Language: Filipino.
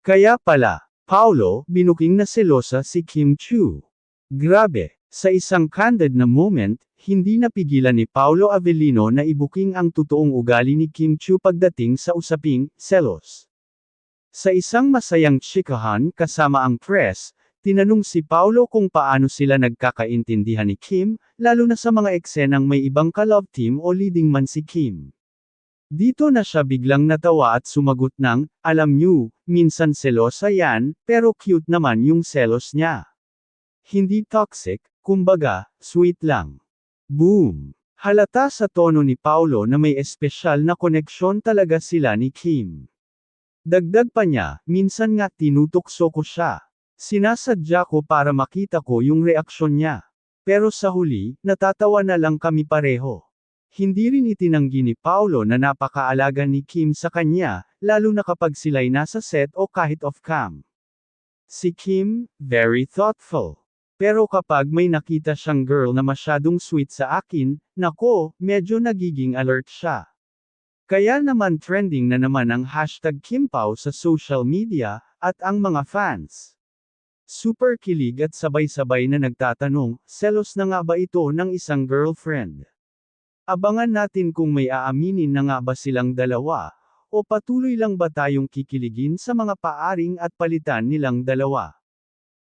Kaya pala, Paolo, binuking na selosa si Kim Chu. Grabe, sa isang candid na moment, hindi napigilan ni Paolo Avellino na ibuking ang totoong ugali ni Kim Chu pagdating sa usaping selos. Sa isang masayang chikahan kasama ang press, tinanong si Paolo kung paano sila nagkakaintindihan ni Kim, lalo na sa mga eksenang may ibang ka-love team o leading man si Kim. Dito na siya biglang natawa at sumagot ng, alam niyo, minsan selosa yan, pero cute naman yung selos niya. Hindi toxic, kumbaga, sweet lang. Boom! Halata sa tono ni Paolo na may espesyal na koneksyon talaga sila ni Kim. Dagdag pa niya, minsan nga tinutokso ko siya. Sinasadya ko para makita ko yung reaksyon niya. Pero sa huli, natatawa na lang kami pareho. Hindi rin itinanggi ni Paolo na napakaalaga ni Kim sa kanya, lalo na kapag sila'y nasa set o kahit off-cam. Si Kim, very thoughtful. Pero kapag may nakita siyang girl na masyadong sweet sa akin, nako, medyo nagiging alert siya. Kaya naman trending na naman ang hashtag Kimpao sa social media, at ang mga fans. Super kilig at sabay-sabay na nagtatanong, selos na nga ba ito ng isang girlfriend? Abangan natin kung may aaminin na nga ba silang dalawa, o patuloy lang ba tayong kikiligin sa mga paaring at palitan nilang dalawa.